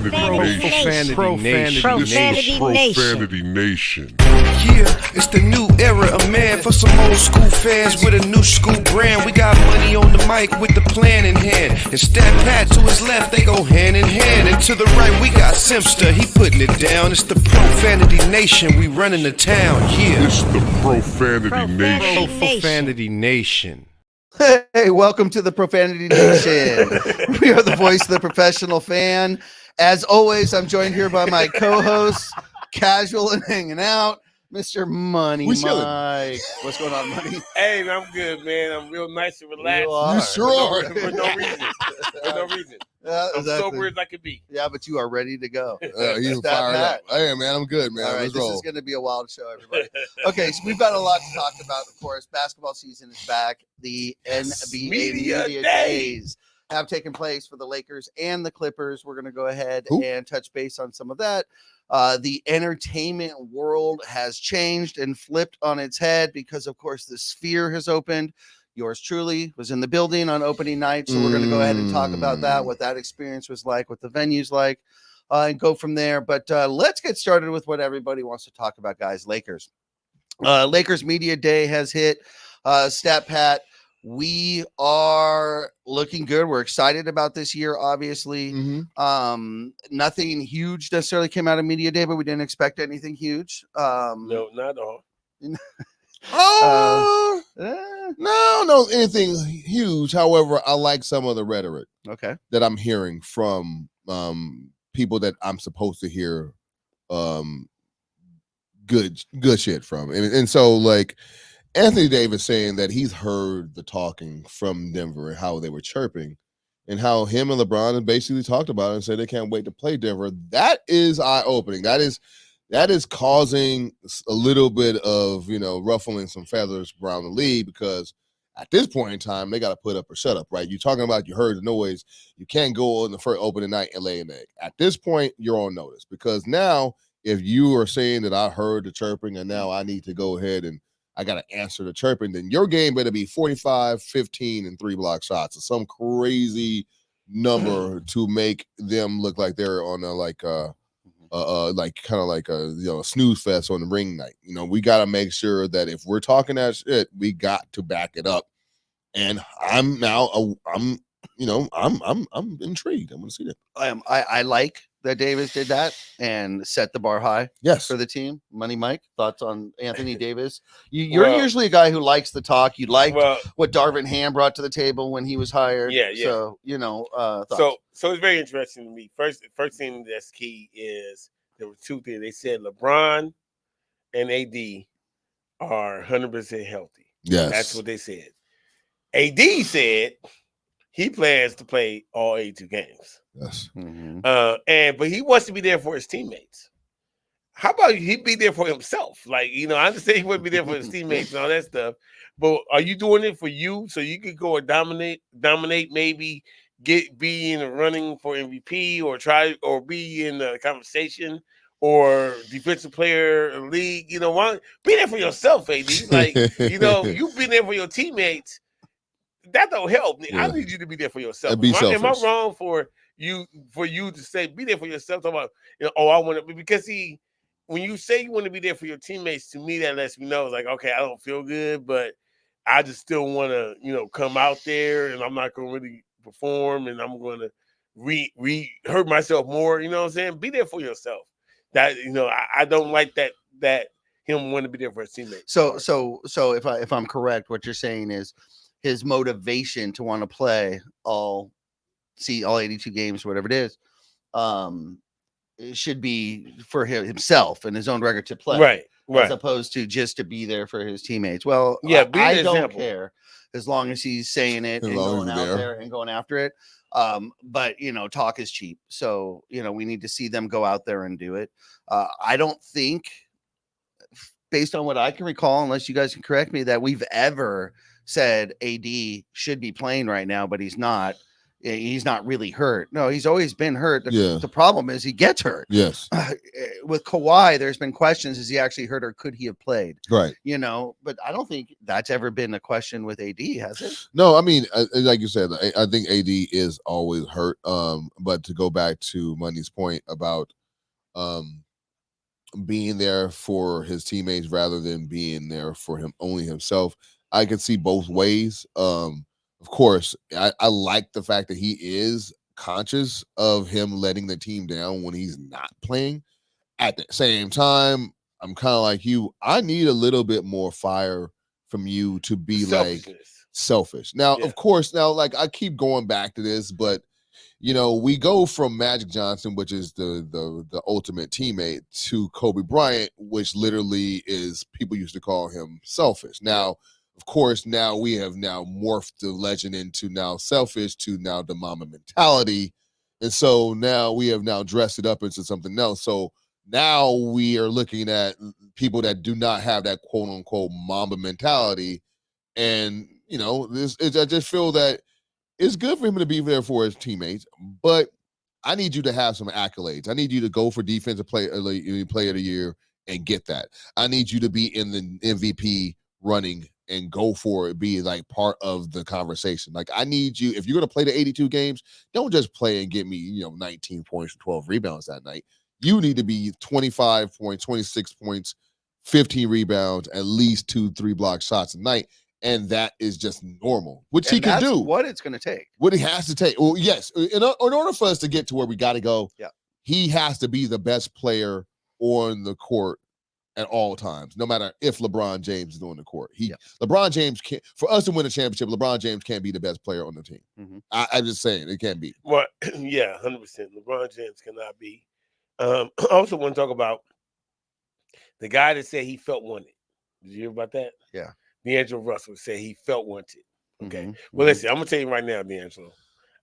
Profanity Nation. Yeah, it's the new era of man for some old school fans with a new school brand. We got money on the mic with the plan in hand. And Stat Pat to his left, they go hand in hand. And to the right, we got Simpster, he putting it down. It's the Profanity Nation, we running the town. Yeah, It's the Profanity Nation. Profanity Nation. Hey, welcome to the Profanity Nation. We are the voice of the professional fan. As always, I'm joined here by my co-hosts, casual and hanging out, Mr. Money Mike. What's going on, Money? Hey, man, I'm good, man. I'm real nice and relaxed. You sure are. For no reason. For no reason. I'm Exactly. sober as I could be. Yeah, but you are ready to go. He's Stat fired Pat. up. Hey, man, I'm good, man. All right, Let's this roll. is going to be a wild show, everybody. Okay, so we've got a lot to talk about, of course. Basketball season is back. The NBA Media Media Days. Days have taken place for the Lakers and the Clippers. We're going to go ahead Who? and touch base on some of that. The entertainment world has changed and flipped on its head because, of course, the Sphere has opened. Yours truly was in the building on opening night, so we're going to go ahead and talk about that, what that experience was like, what the venue's like, and go from there. But let's get started with what everybody wants to talk about, guys. Lakers. Lakers Media Day has hit. Stat Pat, we are looking good. We're excited about this year, obviously. Nothing huge necessarily came out of Media Day, but we didn't expect anything huge. No, not at all. No, anything huge. However, I like some of the rhetoric Okay. that I'm hearing from people that I'm supposed to hear good shit from. And so, like, Anthony Davis saying that he's heard the talking from Denver and how they were chirping and how him and LeBron have basically talked about it and said they can't wait to play Denver. That is eye-opening. That is causing a little bit of, ruffling some feathers around the league because at this point in time, they got to put up or shut up, right? You're talking about you heard the noise. You can't go on the first opening night and lay an egg. At this point, you're on notice because now if you are saying that I heard the chirping and now I need to go ahead and I got to answer the chirping, then your game better be 45, 15, and 3-block shots or some crazy number to make them look like they're on a a snooze fest on the ring night. We got to make sure that if we're talking that shit, we got to back it up. And I'm intrigued. I'm going to see that. I like that Davis did that and set the bar high. Yes. For the team. Money Mike, thoughts on Anthony Davis? You're usually a guy who likes the talk. You liked what Darvin Ham brought to the table when he was hired. Yeah. So, So it's very interesting to me. First thing that's key is there were two things. They said LeBron and AD are 100% healthy. Yes. That's what they said. AD said he plans to play all 82 games. Yes. But he wants to be there for his teammates. How about he be there for himself? I understand he wouldn't be there for his teammates and all that stuff. But are you doing it for you so you could go and dominate, maybe be in the running for MVP or be in the conversation or defensive player of the league? Be there for yourself, AD. You've been there for your teammates. That don't help. Yeah. I need you to be there for yourself. Am I wrong for you to say be there for yourself? Talk about I want to, because when you say you want to be there for your teammates, to me that lets me know okay, I don't feel good, but I just still want to come out there and I'm not going to really perform and I'm going to hurt myself more. You know what I'm saying? Be there for yourself. That I don't like that him want to be there for his teammates. So if I'm correct, what you're saying is his motivation to want to play all 82 games, whatever it is, it should be for himself and his own record to play, right? As opposed to just to be there for his teammates. Well, yeah, I don't care as long as he's saying it and going out there and going after it. But talk is cheap, so we need to see them go out there and do it. I don't think, based on what I can recall, unless you guys can correct me, that we've ever said AD should be playing right now, but he's not. he's not really hurt. No, he's always been hurt. Yeah. The problem is he gets hurt. Yes. With Kawhi, there's been questions: is he actually hurt, or could he have played? Right. You know, but I don't think that's ever been a question with AD, has it? No, I mean, like you said, I think AD is always hurt. But to go back to Money's point about being there for his teammates rather than being there for him only himself, I can see both ways. Of course, I like the fact that he is conscious of him letting the team down when he's not playing. At the same time, I'm kind of like you. I need a little bit more fire from you to be like selfish. Now, of course, like I keep going back to this, but we go from Magic Johnson, which is the ultimate teammate, to Kobe Bryant, which literally is, people used to call him selfish. Now, of course, now we have now morphed the legend into now selfish to now the Mamba mentality. And so now we have now dressed it up into something else. So now we are looking at people that do not have that quote unquote Mamba mentality. And, I just feel that it's good for him to be there for his teammates, but I need you to have some accolades. I need you to go for defensive player of the year and get that. I need you to be in the MVP running and go for it, be like part of the conversation. Like, I need you, if you're going to play the 82 games, don't just play and get me, 19 points, 12 rebounds that night. You need to be 25 points, 26 points, 15 rebounds, at least 2-3 block shots a night. And that is just normal, which he can do. What it's going to take. What he has to take. Well, yes. In order for us to get to where we got to go, he has to be the best player on the court at all times, no matter if LeBron James is on the court. LeBron James can't, for us to win a championship, LeBron James can't be the best player on the team. Mm-hmm. I'm just saying it can't be. Well, yeah, 100%. LeBron James cannot be. I also want to talk about the guy that said he felt wanted. Did you hear about that? Yeah. D'Angelo Russell said he felt wanted. Okay. Mm-hmm. Well, listen, I'm going to tell you right now, D'Angelo,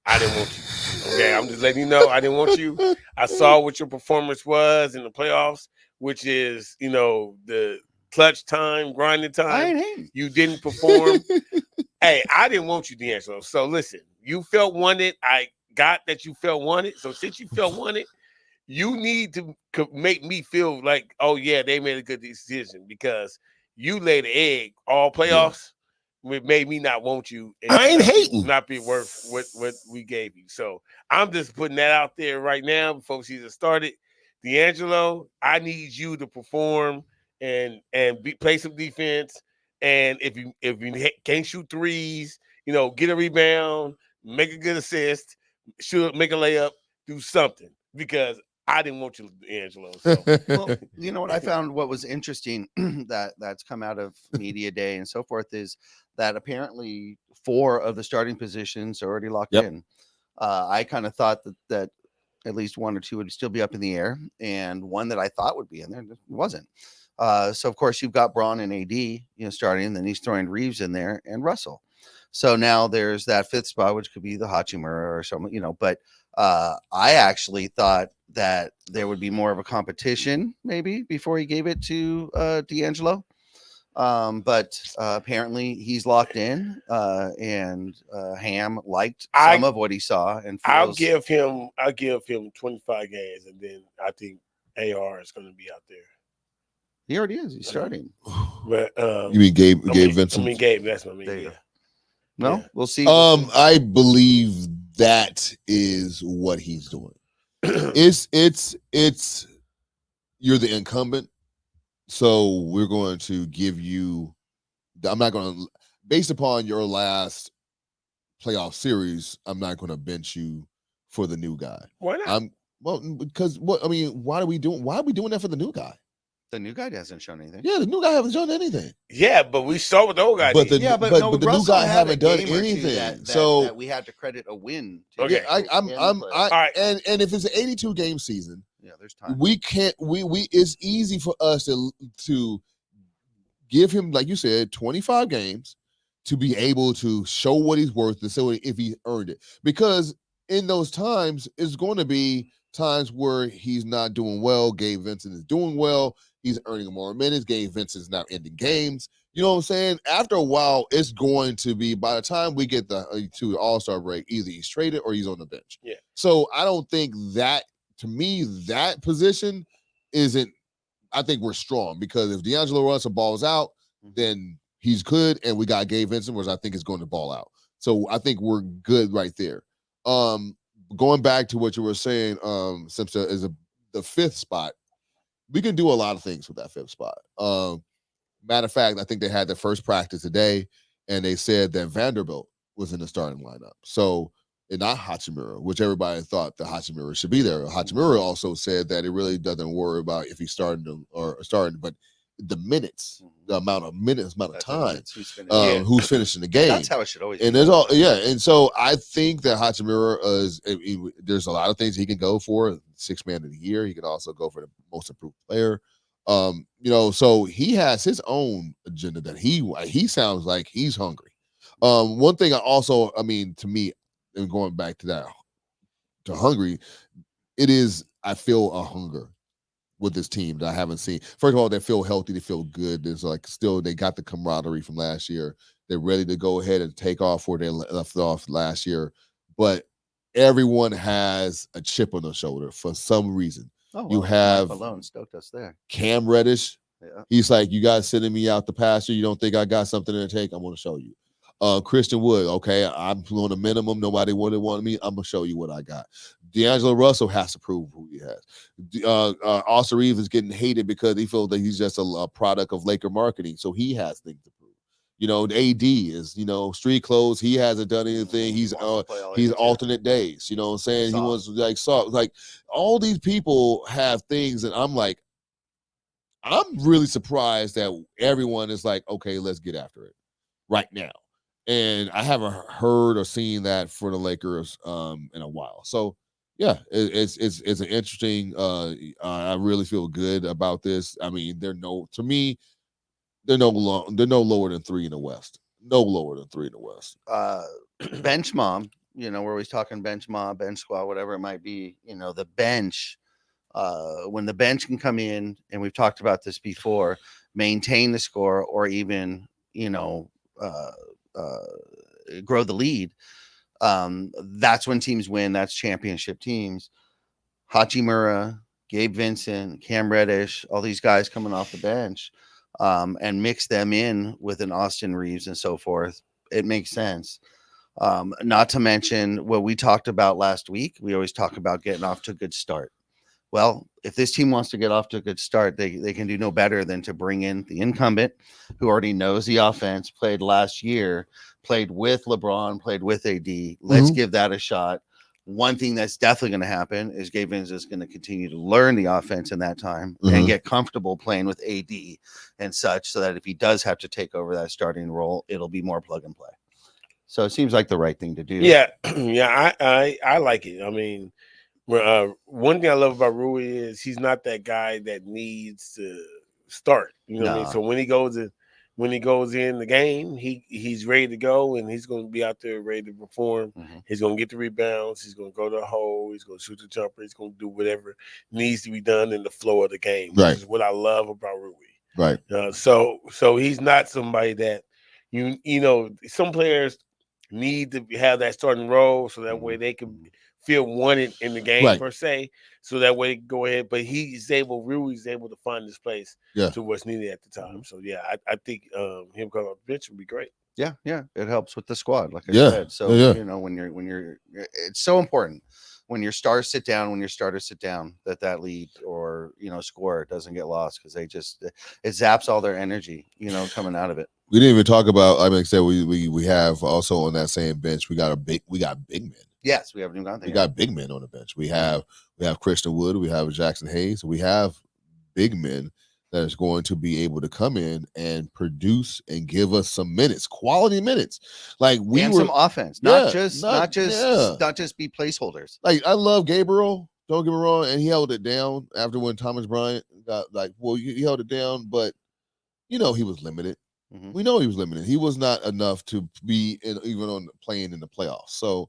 I didn't want you. Okay. I'm just letting you know I didn't want you. I saw what your performance was in the playoffs, which is, the clutch time, grinding time. I ain't hating. You didn't perform. Hey, I didn't want you, D'Angelo. So listen, you felt wanted. I got that you felt wanted. So since you felt wanted, you need to make me feel like, oh, yeah, they made a good decision, because you laid an egg all playoffs. It made me not want you. And I ain't hating. Not be worth what we gave you. So I'm just putting that out there right now before season started. D'Angelo, I need you to perform and play some defense. And if you can't shoot threes, get a rebound, make a good assist, make a layup, do something, because I didn't want you, D'Angelo. So. Well, you know what I found? What was interesting that's come out of media day and so forth is that apparently 4 of the starting positions are already locked in. I kind of thought that at least 1 or 2 would still be up in the air, and one that I thought would be in there wasn't. So of course you've got Braun and AD, starting, and then he's throwing Reeves in there and Russell. So now there's that 5th spot, which could be the Hachimura or something, but I actually thought that there would be more of a competition maybe before he gave it to D'Angelo. But apparently he's locked in, and Ham liked some of what he saw, and I'll give him 25 games, and then I think AR is going to be out there. He already is. He's starting. But you mean Gabe Vincent? I mean Gabe. That's what I mean. There you go. No, we'll see. I believe that is what he's doing. It's you're the incumbent, so we're going to give you. I'm not going to, based upon your last playoff series, I'm not going to bench you for the new guy. Why not? Because why are we doing that for the new guy? The new guy hasn't shown anything. Yeah, the new guy hasn't shown anything. Yeah, but we saw what the old guy did. The new guy haven't done anything. That we had to credit a win. Okay, and if it's an 82 game season, there's time. We can't. It's easy for us to give him, like you said, 25 games to be able to show what he's worth, to show if he earned it. Because in those times, it's going to be times where he's not doing well. Gabe Vincent is doing well. He's earning more minutes. Gabe Vincent's now ending games. You know what I'm saying? After a while, it's going to be, by the time we get to the All-Star break, either he's traded or he's on the bench. Yeah. So I don't think that, to me, that position isn't, I think we're strong, because if D'Angelo Russell balls out, then he's good, and we got Gabe Vincent, which I think is going to ball out. So I think we're good right there. Going back to what you were saying, Simpson, is the fifth spot. We can do a lot of things with that fifth spot. Matter of fact, I think they had their first practice today, and they said that Vanderbilt was in the starting lineup. So, and not Hachimura, which everybody thought that Hachimura should be there. Hachimura also said that it really doesn't worry about if he's starting but the minutes, the amount of minutes, amount of time, who's finishing the game. That's how it should always be. And there's and so I think that Hachimura there's a lot of things he can go for. Sixth man of the year. He can also go for the most improved player. So he has his own agenda that he sounds like he's hungry. One thing to me, and going back to that, to hungry, I feel a hunger with this team that I haven't seen. First of all, they feel healthy, they feel good. There's they got the camaraderie from last year. They're ready to go ahead and take off where they left off last year. But everyone has a chip on their shoulder for some reason. Oh, well, you have Malone stoked us there. Cam Reddish. Yeah. He's like, you guys sending me out the pasture. You don't think I got something to take? I'm going to show you. Christian Wood, okay, I'm on a minimum. Nobody wanted me. I'm going to show you what I got. D'Angelo Russell has to prove who he has. Austin Reeves is getting hated because he feels that he's just a product of Laker marketing. So he has things to prove. AD is, street clothes. He hasn't done anything. He's alternate days. You know what I'm saying? He wants like all these people have things, and I'm really surprised that everyone is like, okay, let's get after it right now. And I haven't heard or seen that for the Lakers in a while. So yeah, it's an interesting. I really feel good about this. I mean, they're no lower than 3 in the West. No lower than 3 in the West. Bench mom, we're always talking bench mom, bench squad, whatever it might be. The bench. When the bench can come in, and we've talked about this before, maintain the score or even grow the lead. That's when teams win. That's championship teams. Hachimura, Gabe Vincent, Cam Reddish, all these guys coming off the bench, and mix them in with an Austin Reeves and so forth. It makes sense. Not to mention what we talked about last week. We always talk about getting off to a good start. Well, if this team wants to get off to a good start, they can do no better than to bring in the incumbent who already knows the offense, played last year, played with LeBron, played with AD. Let's give that a shot. One thing that's definitely going to happen is Gabe Vincent is going to continue to learn the offense in that time and get comfortable playing with AD and such, so that if he does have to take over that starting role, it'll be more plug and play. So it seems like the right thing to do. Yeah, yeah, I like it. I mean, one thing I love about Rui is he's not that guy that needs to start. You know what I mean? So when he goes in the game, he's ready to go, and he's going to be out there ready to perform. He's going to get the rebounds. He's going to go to the hole. He's going to shoot the jumper. He's going to do whatever needs to be done in the flow of the game. Right. Which is what I love about Rui. Right. So he's not somebody that some players need to have that starting role so that way they can feel wanted in the game per se. So that way go ahead. But Rui's able to find his place to what's needed at the time. So yeah, I think him coming off the bench would be great. Yeah, it helps with the squad, like I said. So when you're, it's so important when your stars sit down, when your starters sit down, that lead or score doesn't get lost, because it zaps all their energy, coming out of it. We didn't even talk about. I said we have also on that same bench. We got big men. Yes, we haven't even gone there. We got big men on the bench. We have Christian Wood. We have Jackson Hayes. We have big men that is going to be able to come in and produce and give us some minutes, quality minutes. Like some offense, not just be placeholders. Like, I love Gabriel. Don't get me wrong, and he held it down after when Thomas Bryant got he held it down, but he was limited. We know he was limited. He was not enough to be even playing in the playoffs. So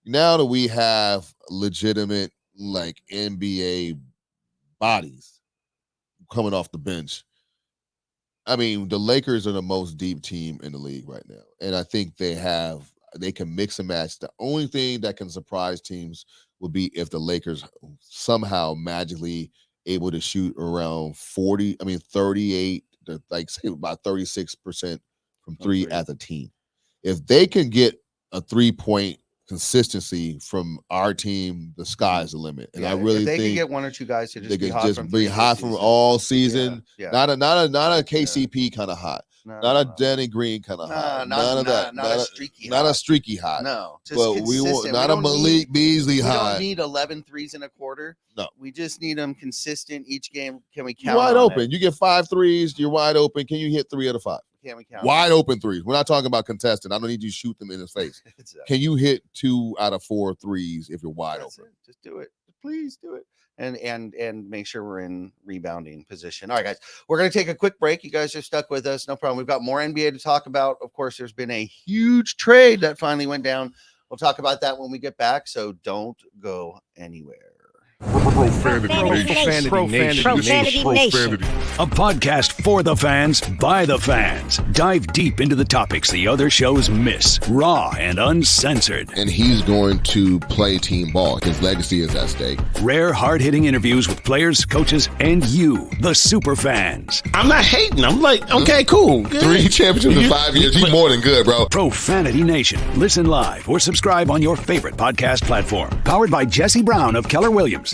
now that we have legitimate NBA bodies coming off the bench, I mean, the Lakers are the most deep team in the league right now, and I think they can mix and match. The only thing that can surprise teams would be if the Lakers somehow magically able to shoot around 38 to like say about 36% from three as a team. If they can get a 3-point consistency from our team, the sky's the limit. And I really if they think can get one or two guys to they just be could hot just from be three hot this from season. all season. Yeah. Not a KCP kind of hot. Not a Danny Green kind of hot. None of that. Not a streaky Not hot. a streaky hot. No, just But consistent. we want not a Malik Beasley We hot. don't need 11 threes in a quarter. No. We just need them consistent each game. Can we You're count wide on open. it? You get 5 threes, you're wide open. Can you hit 3 out of 5? Can we count Wide open threes. We're not talking about contesting. I don't need you to shoot them in his face. Exactly. Can you hit 2 out of 4 threes if you're wide That's open? it. Just do it. Please do it. And make sure we're in rebounding position. All right, guys. We're going to take a quick break. You guys are stuck with us. No problem. We've got more NBA to talk about. Of course, there's been a huge trade that finally went down. We'll talk about that when we get back. So don't go anywhere. Profanity Nation. Profanity Nation. A podcast for the fans, by the fans. Dive deep into the topics the other shows miss. Raw and uncensored. And he's going to play team ball. His legacy is at stake. Rare, hard-hitting interviews with players, coaches, and you, the super fans. I'm not hating. I'm like, okay, cool. Good. 3 championships in 5 years. You're more than good, bro. Profanity Nation. Listen live or subscribe on your favorite podcast platform. Powered by Jesse Brown of Keller Williams.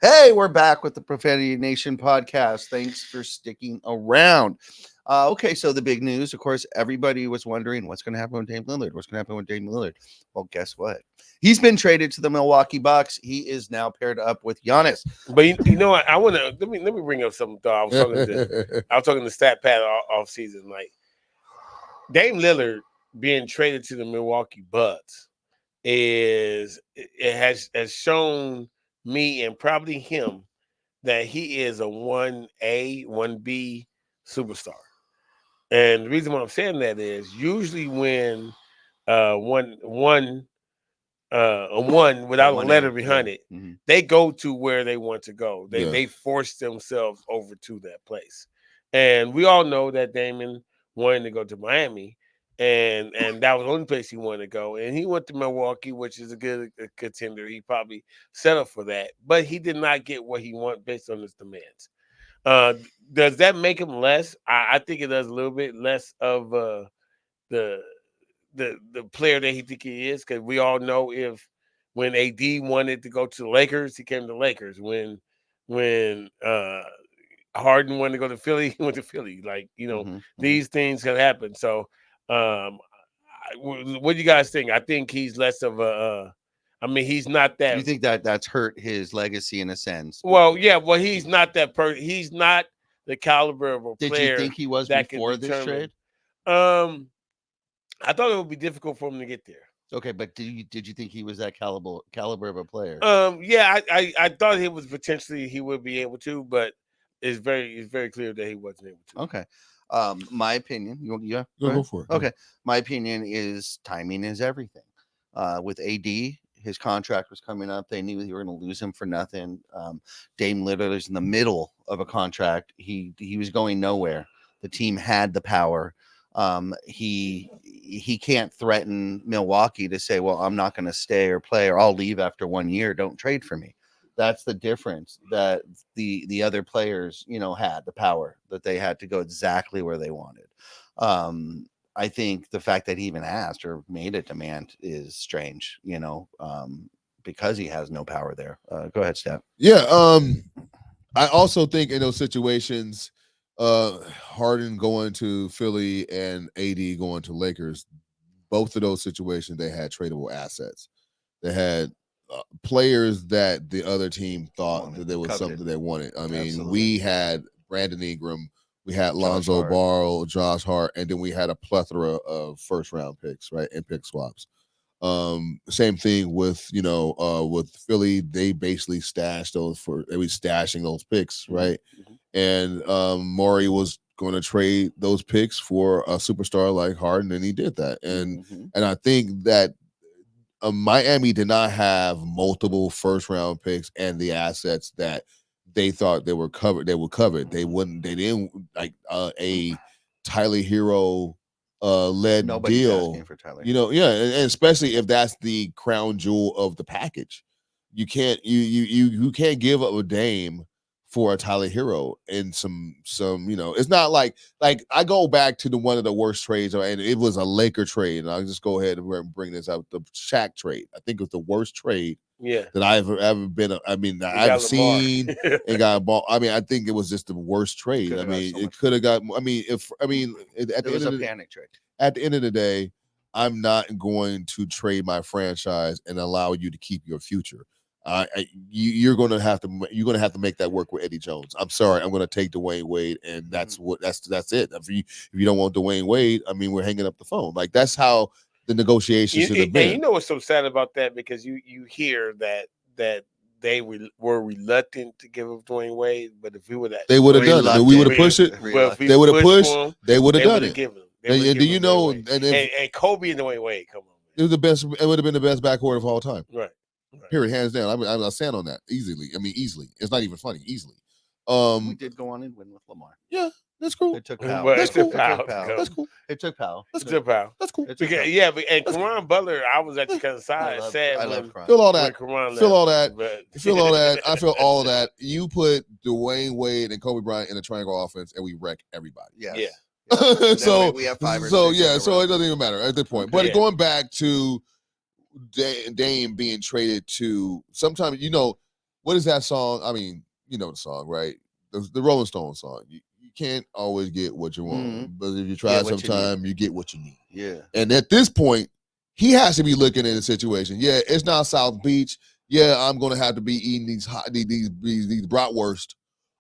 Hey, we're back with the Profanity Nation podcast. Thanks for sticking around. Okay, so the big news, of course, everybody was wondering what's going to happen with Dame Lillard. What's going to happen with Dame Lillard? Well, guess what? He's been traded to the Milwaukee Bucks. He is now paired up with Giannis. But you know what? I want to let me bring up something. Though. I was talking to Stat Pat off season. Like Dame Lillard being traded to the Milwaukee Bucks has shown me and probably him that he is a 1A, 1B superstar. And the reason why I'm saying that is usually when a one without a letter behind it, they go to where they want to go. They force themselves over to that place. And we all know that Damon wanted to go to Miami. And that was the only place he wanted to go. And he went to Milwaukee, which is a good contender. He probably settled for that. But he did not get what he wanted based on his demands. Does that make him less? I think it does a little bit less of the player that he think he is. Because we all know when AD wanted to go to the Lakers, he came to the Lakers. When Harden wanted to go to Philly, he went to Philly. Like, these things can happen. So what do you guys think? I think he's less of he's not that. You think that's hurt his legacy in a sense? Well, yeah. Well, he's not that person. He's not the caliber of a player. Did you think he was before this trade? I thought it would be difficult for him to get there. Okay, but did you think he was that caliber of a player? Yeah, I thought he would be able to, but it's very clear that he wasn't able to. Okay. My opinion, Go for it. Okay. My opinion is timing is everything. With AD, his contract was coming up. They knew they were going to lose him for nothing. Dame Lillard is in the middle of a contract. He was going nowhere. The team had the power. He can't threaten Milwaukee to say, well, I'm not going to stay or play, or I'll leave after 1 year. Don't trade for me. That's the difference that the other players, had the power that they had to go exactly where they wanted. I think the fact that he even asked or made a demand is strange, because he has no power there. Go ahead, Steph. Yeah. I also think in those situations, Harden going to Philly and AD going to Lakers, both of those situations, they had tradable assets. They had players that the other team thought Wanted, that there was coveted. something they wanted. I mean, Absolutely. we had Brandon Ingram, we had Lonzo Hart. Ball, Josh Hart, and then we had a plethora of first round picks, right, and pick swaps. Same thing with with Philly. They basically stashed those they were stashing those picks, right? And Maury was going to trade those picks for a superstar like Harden, and he did that. And I think that Miami did not have multiple first round picks and the assets that they thought they were covered. They were covered. They didn't like a Tyler Hero led Nobody's deal. asking for Tyler. And especially if that's the crown jewel of the package. You can't you can't give up a Dame for a Tyler Hero and some it's not like I go back to one of the worst trades, and it was a Laker trade, and I'll just go ahead and bring this up. The Shaq trade, I think it was the worst trade that I've ever been. I mean, I've seen and got a ball. I mean, I think it was just the worst trade. I mean, it could have got. I mean, at the end of the panic trade. At the end of the day, I'm not going to trade my franchise and allow you to keep your future. You're gonna have to make that work with Eddie Jones. I'm sorry, I'm gonna take Dwayne Wade, and that's it. If you don't want Dwayne Wade, I mean, we're hanging up the phone. Like that's how the negotiations should have been. And you know what's so sad about that, because you hear that they were reluctant to give up Dwayne Wade, but if we would have, they would have done it. We would have pushed it. They would have pushed. They would have done it. And do you know? And Kobe and Dwayne Wade, come on, man. It was the best. It would have been the best backcourt of all time. Right. Period, hands down. I'll stand on that easily. I mean, easily. It's not even funny. Easily. We did go on and win with Lamar. Yeah, that's cool. It took Powell. Well, That's cool. That's cool. It took Powell. That's It's cool. a Powell. That's cool. And Karan Butler, I was at the other side. I love Karan. Feel all that. Karan Feel all that. but- Feel all that. I feel all of that. You put Dwayne Wade and Kobe Bryant in a triangle offense, and we wreck everybody. Yes. Yeah. So we have 5 or so 6 yeah, in a so row. it doesn't even matter at this point. But Yeah. going back to Dame being traded to, sometimes what is that song? I mean, you know the song, right? The Rolling Stones song. You can't always get what you want, but if you try Get what you sometime, you get what you need. Yeah. And at this point, he has to be looking at the situation. Yeah, it's not South Beach. Yeah, I'm gonna have to be eating these bratwurst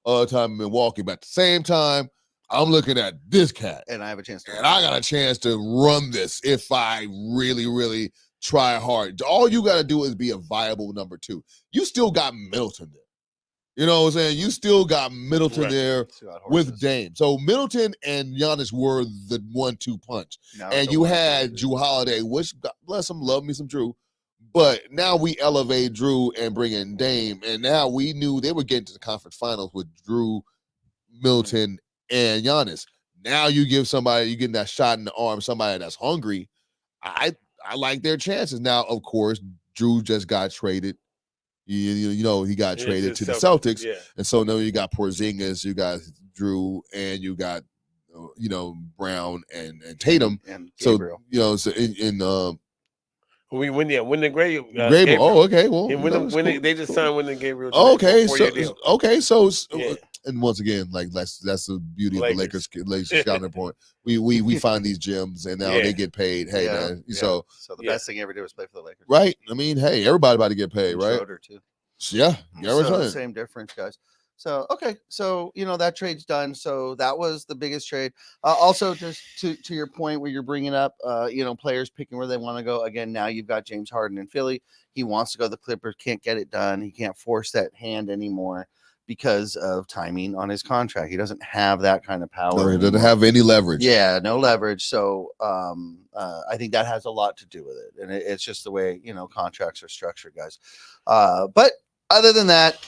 all the time in Milwaukee, but at the same time, I'm looking at this cat, And I have a chance to. and I got a chance to run this if I really, really try hard. All you got to do is be a viable number 2. You still got Middleton there. You know what I'm saying? You still got Middleton there with Dame. So Middleton and Giannis were the 1-2 punch. And you had Drew Holiday, which, God bless him, love me some Drew. But now we elevate Drew and bring in Dame. And now we knew they were getting to the conference finals with Drew, Middleton, and Giannis. Now you give somebody, you getting that shot in the arm, somebody that's hungry. I like their chances. Now, of course, Drew just got traded. You know, he got traded to the Celtics. Yeah. And so now you got Porzingis, you got Drew, and you got, Brown and Tatum. And So, Gabriel. so in when the Gabriel. Gabriel. Oh, okay. Well, And they just signed Wyndham Gabriel. Okay, for a 4-year deal. So and once again, like that's the beauty of the Lakers scouting point. We find these gems, and now they get paid. Hey, man. So the best thing you ever did was play for the Lakers. right. I mean, hey, everybody about to get paid, And right? Schroeder, too. Yeah, So same difference, guys. So okay, so that trade's done. So that was the biggest trade. Also, just to your point where you're bringing up, players picking where they want to go. Again, now you've got James Harden in Philly. He wants to go to the Clippers, can't get it done. He can't force that hand anymore because of timing on his contract. He doesn't have that kind of power. No, he doesn't have any leverage. Yeah, no leverage. So I think that has a lot to do with it, and it's just the way contracts are structured, guys. But other than that,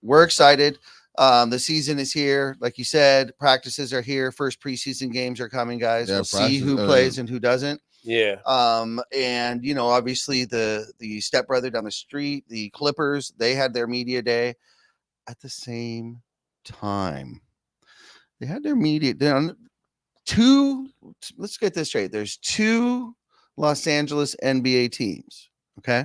we're excited. The season is here. Like you said, practices are here. First preseason games are coming, guys. Yeah, we'll see who plays and who doesn't. Yeah. And obviously the stepbrother down the street, the Clippers, they had their media day at the same time. They had their media down. Let's get this straight. There's 2 Los Angeles NBA teams. Okay.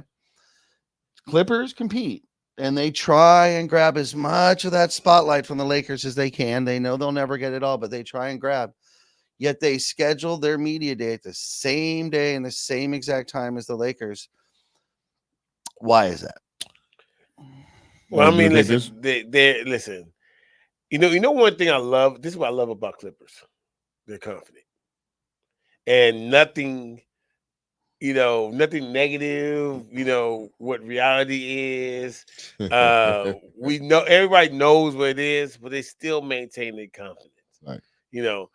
Clippers compete. And they try and grab as much of that spotlight from the Lakers as they can. They know they'll never get it all, but they try and grab. Yet they schedule their media day at the same day and the same exact time as the Lakers. Why is that? Well, I mean, Lakers? listen, they listen. You know one thing I love. This is what I love about Clippers. They're confident, and nothing. Nothing negative. What reality is. We know everybody knows what it is, but they still maintain their confidence. Right.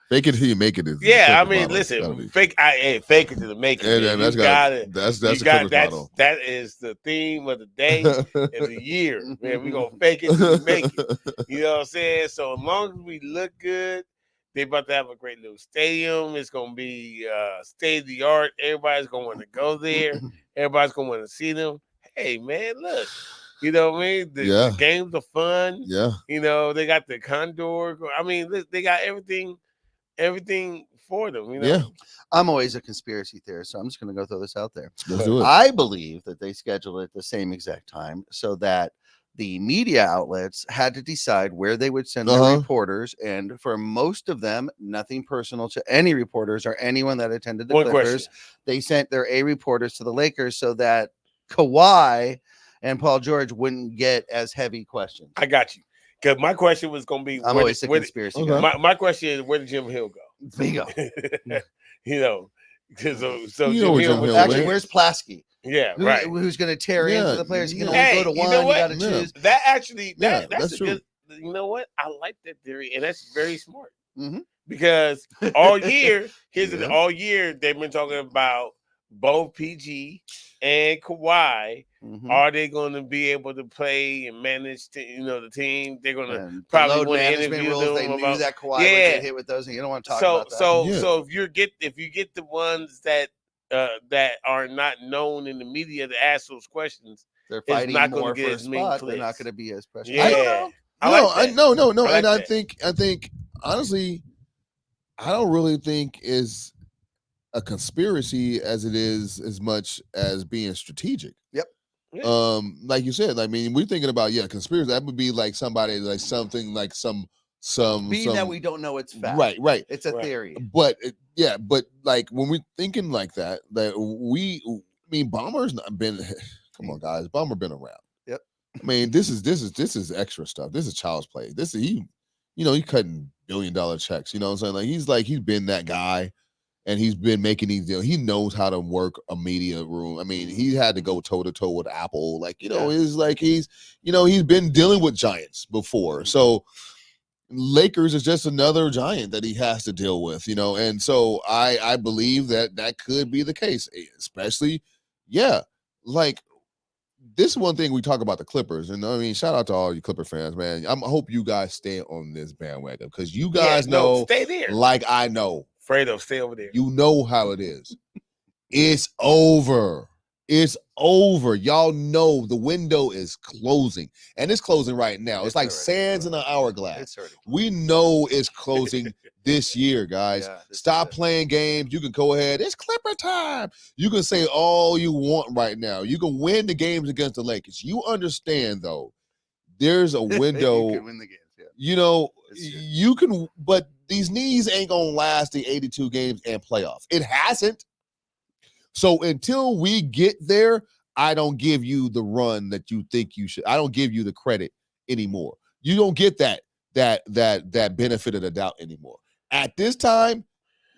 Fake it till you make it. Yeah, I mean, listen, fake it to make it. And that's the Clippers model. That is the theme of the day and the year, man. We gonna fake it till we make it. You know what I'm saying? So as long as we look good, they about to have a great little stadium. It's gonna be state of the art. Everybody's gonna want to go there. Everybody's gonna want to see them. Hey, man, look. You know what I mean? The games are fun. Yeah. They got the Condor. I mean, they got everything for them. Yeah. I'm always a conspiracy theorist, so I'm just going to go throw this out there. Let's do it. I believe that they scheduled it at the same exact time so that the media outlets had to decide where they would send their reporters, and for most of them, nothing personal to any reporters or anyone that attended the Clippers. They sent their A reporters to the Lakers so that Kawhi and Paul George wouldn't get as heavy questions. I got you. Because my question was going to be, I'm always a conspiracy guy. My question is, where did Jim Hill go? Bingo. So Jim Hill actually, where's Plasky? Yeah, right. Who's going to tear into the players? You can only go to one. You got to choose. That actually, that's true. Good. You know what? I like that theory, and that's very smart. Mm-hmm. Because all year, all year they've been talking about both PG and Kawhi. Mm-hmm. Are they going to be able to play and manage the team? They're going to probably want to interview rules, them they about knew that Kawhi would get hit with those, and you don't want to talk about that. So if you get the ones that are not known in the media to ask those questions, they're fighting not more get for a spot. They're not going to be as pressure. Yeah. I think honestly, I don't really think is a conspiracy as it is as much as being strategic. Yep. Yeah. Like you said, I mean, we're thinking about conspiracy. That would be like somebody like something like some that we don't know it's fact. Right. It's a theory. But but like when we're thinking like that Bomber's not been. Come on, guys, Bomber been around. Yep. I mean, this is extra stuff. This is child's play. This is he cutting $1 billion checks. You know what I'm saying? Like he's been that guy. And he's been making these deals. He knows how to work a media room. I mean, he had to go toe to toe with Apple. It's like he's been dealing with giants before. So Lakers is just another giant that he has to deal with, And so I believe that could be the case, especially, like this is one thing we talk about the Clippers. And I mean, shout out to all you Clipper fans, man. I hope you guys stay on this bandwagon because you guys know, stay there. Like I know. Fredo, stay over there. You know how it is. It's over. It's over. Y'all know the window is closing. And it's closing right now. It's like sands in an hourglass. We know it's closing this year, guys. Stop playing games. You can go ahead. It's Clipper time. You can say all you want right now. You can win the games against the Lakers. You understand, though, there's a window. You can win the games. You can, but these knees ain't gonna last the 82 games and playoffs. It hasn't. So until we get there, I don't give you the run that you think you should. I don't give you the credit anymore. You don't get that benefit of the doubt anymore. At this time,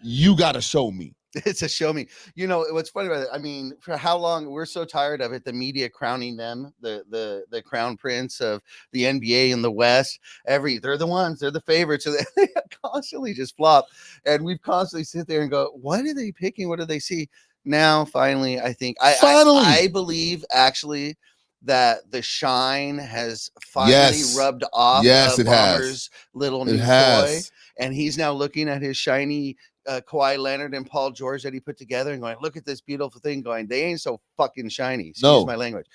you got to show me. It's a show me. What's funny about it? I mean, for how long we're so tired of it, the media crowning them, the crown prince of the NBA in the West. They're the ones, they're the favorites. So they constantly just flop. And we've constantly sit there and go, what are they picking? What do they see? Now, finally, I think I believe actually that the shine has finally rubbed off of Bomber's little new toy. And he's now looking at his shiny Kawhi Leonard and Paul George that he put together and going, look at this beautiful thing, going, they ain't so fucking shiny. Excuse my language.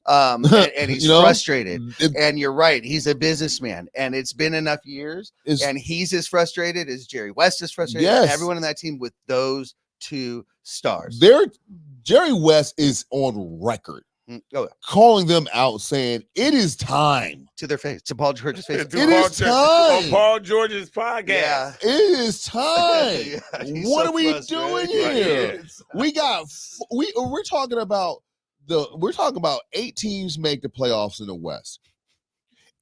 And he's frustrated. And you're right. He's a businessman. And it's been enough years. And he's as frustrated as Jerry West is frustrated. Yes. Everyone in that team with those two stars. Jerry West is on record. Calling them out, saying it is time to their face, to Paul George's face. It is time on Paul George's podcast. Yeah. It is time. What are we doing here? We're talking about we're talking about 8 teams make the playoffs in the West.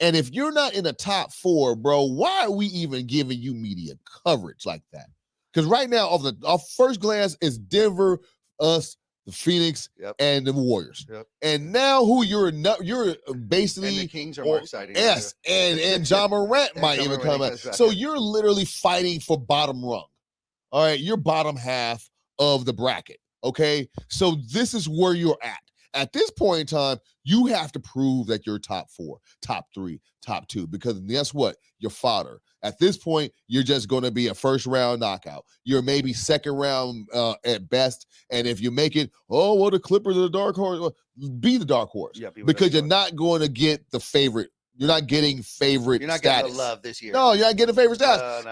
And if you're not in the top 4, bro, why are we even giving you media coverage like that? Because right now, off first glance, is Denver, us, the Phoenix, and the Warriors. And now you're basically, and the Kings are more exciting. Yes, and John Morant might even come out. So you're literally fighting for bottom rung. All right, you're bottom half of the bracket. Okay, so this is where you're at. At this point in time, you have to prove that you're top 4, top 3, top 2, because guess what? You're fodder. At this point, you're just going to be a first round knockout. You're maybe second round at best. And if you make it, the Clippers are the dark horse. Be the dark horse. Because you're not going to get the favorite. You're not getting favorite You're not status. getting the love this year. No, you're not getting favorite status.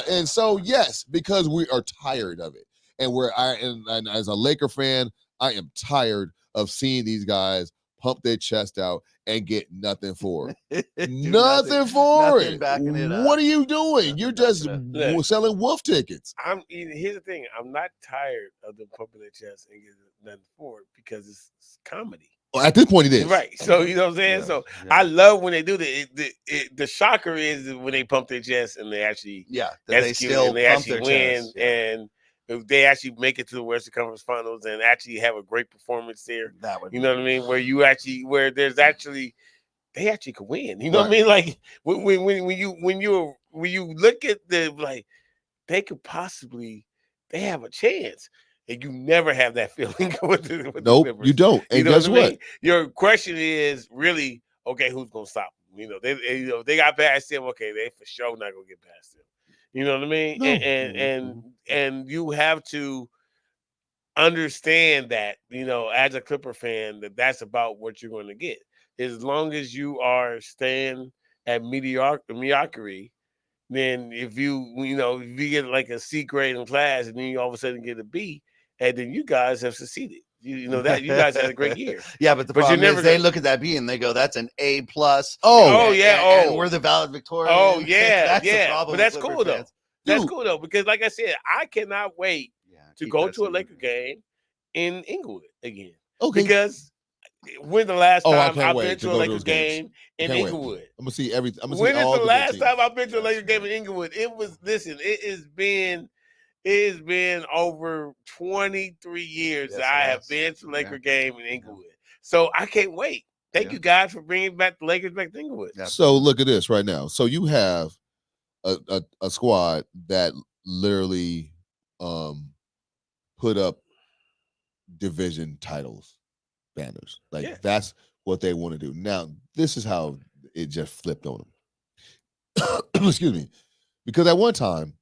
And so, yes, because we are tired of it. And as a Laker fan, I am tired of seeing these guys pump their chest out and get nothing for it. nothing for it. What are you doing? You're just selling wolf tickets. Here's the thing. I'm not tired of them pumping their chest and getting nothing for it because it's comedy. Well, at this point, it is. Right. So, you know what I'm saying? I love when they do that. The shocker is when they pump their chest and they actually execute and they actually win. And if they actually make it to the Western Conference Finals and actually have a great performance there, you know what I mean? Where they actually could win. You know what I mean? Like when you look at they could possibly have a chance. And you never have that feeling with the Nope, you don't. And guess what? I mean? Your question is really, okay, who's gonna stop them? You know, they got past them. Okay, they for sure not gonna get past them. You know what I mean? No. And you have to understand that, you know, as a Clipper fan, that's about what you're going to get. As long as you are staying at mediocrity, then if you get like a C grade in class and then you all of a sudden get a B, and then you guys have succeeded. You know that you guys had a great year. But the problem is they look at that B and they go, "That's an A+." And we're the valid Victorian. That's the problem. But that's cool though. That's cool though, because like I said, I cannot wait to go to a Laker game in Inglewood again. Okay. Because when the last time I've been to a Lakers game in Inglewood? I'm gonna see everything. When is the last time I've been to a Lakers game in Inglewood? It has been over 23 years that I have been to a Laker game in Inglewood. So I can't wait. Thank you guys for bringing back the Lakers back to Inglewood. So look at this right now. So you have a squad that literally put up division titles banners. That's what they want to do. Now, this is how it just flipped on them. Excuse me. Because at one time,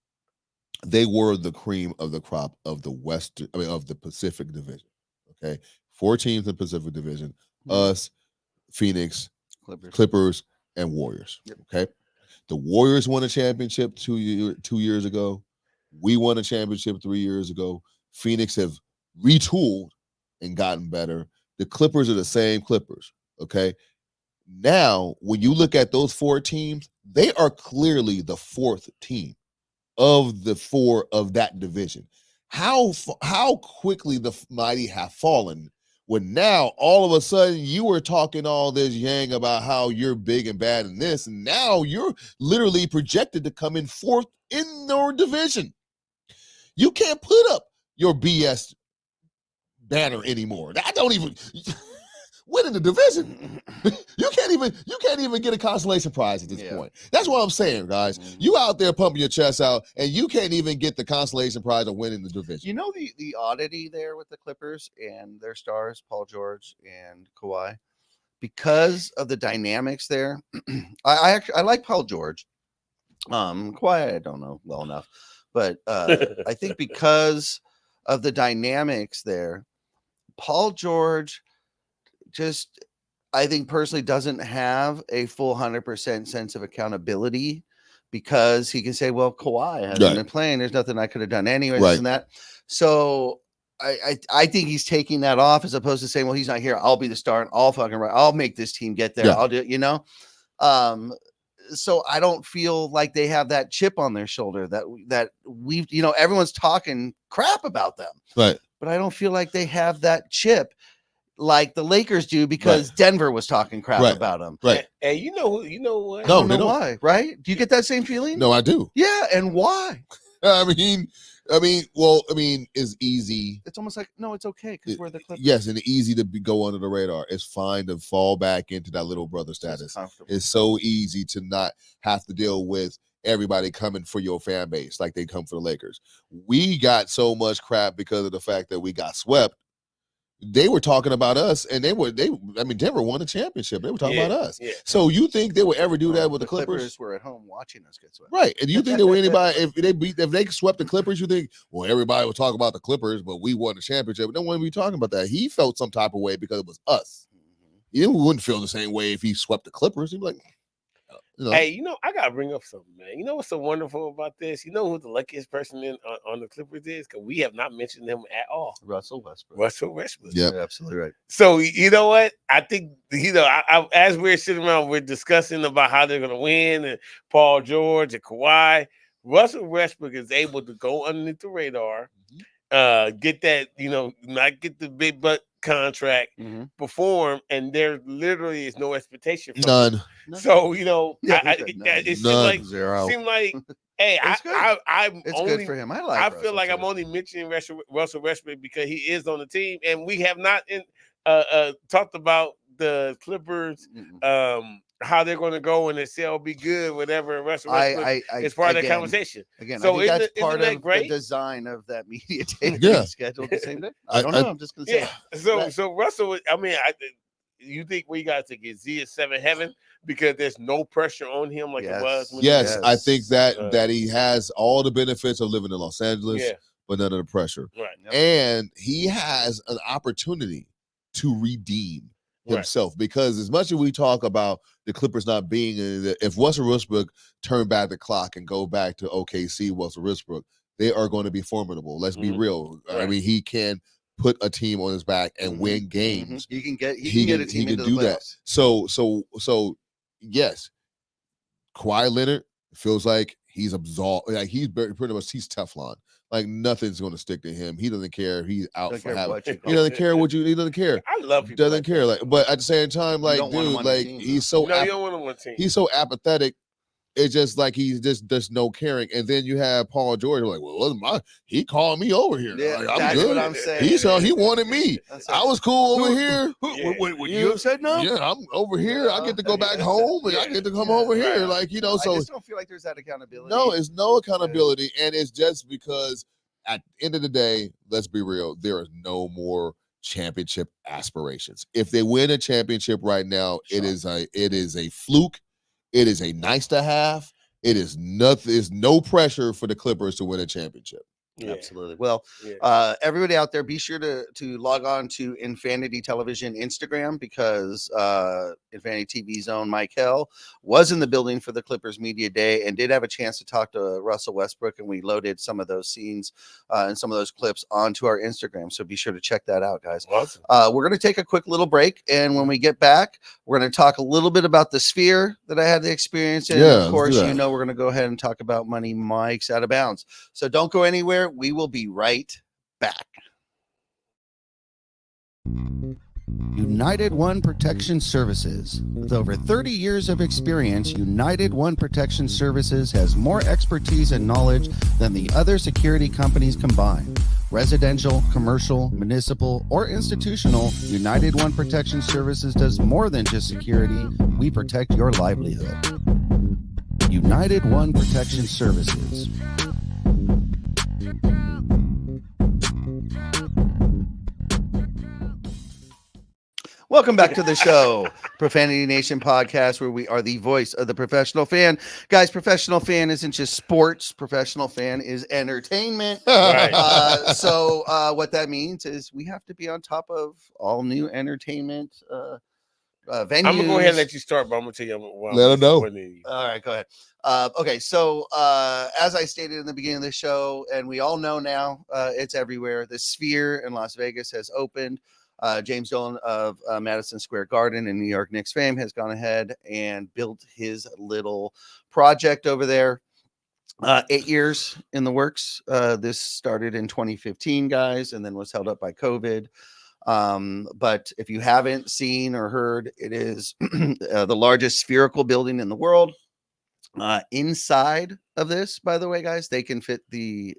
they were the cream of the crop of the Pacific Division. Okay. 4 teams in the Pacific Division. Us, Phoenix, Clippers, and Warriors. Okay. The Warriors won a championship 2 years ago. We won a championship 3 years ago. Phoenix have retooled and gotten better. The Clippers are the same Clippers. Okay. Now, when you look at those 4 teams, they are clearly the 4th team of the 4 of that division. How quickly the mighty have fallen when now all of a sudden you were talking all this yang about how you're big and bad in this, and now you're literally projected to come in 4th in your division. You can't put up your BS banner anymore. I don't even winning the division. You can't even get a consolation prize at this point. That's what I'm saying, guys. You out there pumping your chest out, and you can't even get the consolation prize of winning the division. You know the oddity there with the Clippers and their stars, Paul George and Kawhi, because of the dynamics there. I like Paul George. Kawhi I don't know well enough, but I think because of the dynamics there, Paul George just, I think personally doesn't have a full 100% sense of accountability, because he can say, well, Kawhi hasn't been playing. There's nothing I could have done anyways. And that. So I think he's taking that off, as opposed to saying, well, he's not here. I'll be the star and I'll make this team get there. I'll do it, so I don't feel like they have that chip on their shoulder that we've, everyone's talking crap about them. Right. But I don't feel like they have that chip. like the Lakers do because Denver was talking crap Right. about them. Right. And you know what? I No, don't they know don't. why, right? Do you get that same feeling? No, I do. Yeah, and why? I mean, it's easy. It's almost like, no, it's okay because we're the Clippers. Yes, and easy to go under the radar. It's fine to fall back into that little brother status. It's so easy to not have to deal with everybody coming for your fan base like they come for the Lakers. We got so much crap because of the fact that we got swept. They were talking about us, and Denver won the championship. They were talking about us. Yeah. So you think they would ever do that with the Clippers? Were at home watching us get swept. Right. And do you think there were anybody, if they swept the Clippers, you think, well, everybody would talk about the Clippers, but we won the championship. No one would be talking about that. He felt some type of way because it was us. He wouldn't feel the same way if he swept the Clippers. He'd be like, Hey, I gotta bring up something, man. You know what's so wonderful about this? You know who the luckiest person on the Clippers is? Because we have not mentioned him at all. Russell Westbrook. Yeah, You're absolutely right. So you know what? I think I as we're sitting around, we're discussing about how they're gonna win, and Paul George and Kawhi. Russell Westbrook is able to go underneath the radar, get that, not get the big butt contract, perform, and there literally is no expectation from none. him. So it seemed like hey, it's good for him. I feel like I'm only mentioning Russell Westbrook because he is on the team, and we have not talked about the Clippers, how they're going to go and the sale be good, whatever. Russell Westbrook is part of the conversation. Again, so I think that's part of the design of that media day scheduled the same day. I don't know. I'm just going to say. Yeah. So Russell, you think we got to get Z at 7 heaven because there's no pressure on him like it was? Yes, I think that he has all the benefits of living in Los Angeles, but none of the pressure. Right. And he has an opportunity to redeem himself because as much as we talk about the Clippers not being if Russell Westbrook turned back the clock and go back to OKC, Russell Westbrook, they are going to be formidable. Let's be real. Right. I mean, he can put a team on his back and win games. He can get a team into the playoffs. So yes, Kawhi Leonard feels like he's absolved. Like he's pretty much he's Teflon. Like nothing's going to stick to him. He doesn't care if he's out for having. He doesn't care what you. He doesn't care. I love people. Doesn't care. Like, but at the same time, like, dude, like he's so. No, you don't want him on the team. He's so apathetic. It's just like there's no caring. And then you have Paul George like, well, he called me over here. Yeah, like, I'm that's good. what I'm saying. He wanted me. I was cool over here. Would you have said no? Yeah, I'm over here. I get to go back home and I get to come over here. Like, so I just don't feel like there's that accountability. No, it's no accountability. And it's just because at the end of the day, let's be real, there is no more championship aspirations. If they win a championship right now, it is a fluke. It is a nice to have. It is nothing. There's no pressure for the Clippers to win a championship. Yeah. Absolutely. Well, everybody out there, be sure to log on to Infanity Television Instagram because Infanity TV's own Mike Hell was in the building for the Clippers Media Day and did have a chance to talk to Russell Westbrook, and we loaded some of those scenes and some of those clips onto our Instagram. So be sure to check that out, guys. Awesome. We're going to take a quick little break, and when we get back, we're going to talk a little bit about the Sphere that I had the experience in. Yeah, of course, we're going to go ahead and talk about Money Mike's Out of Bounds. So don't go anywhere. We will be right back. United One Protection Services. With over 30 years of experience, United One Protection Services has more expertise and knowledge than the other security companies combined. Residential, commercial, municipal, or institutional, United One Protection Services does more than just security. We protect your livelihood. United One Protection Services. Welcome back to the show, Profanity Nation podcast, where we are the voice of the professional fan. Guys, professional fan isn't just sports. Professional fan is entertainment. Right. So what that means is we have to be on top of all new entertainment venues. I'm going to go ahead and let you start, but I'm going to tell you. Let them know. All right, go ahead. Okay, so as I stated in the beginning of the show, and we all know now, it's everywhere. The Sphere in Las Vegas has opened. James Dolan of Madison Square Garden and New York Knicks fame has gone ahead and built his little project over there. 8 years in the works. This started in 2015, guys, and then was held up by COVID. But if you haven't seen or heard, it is the largest spherical building in the world. Inside of this, by the way, guys, they can fit the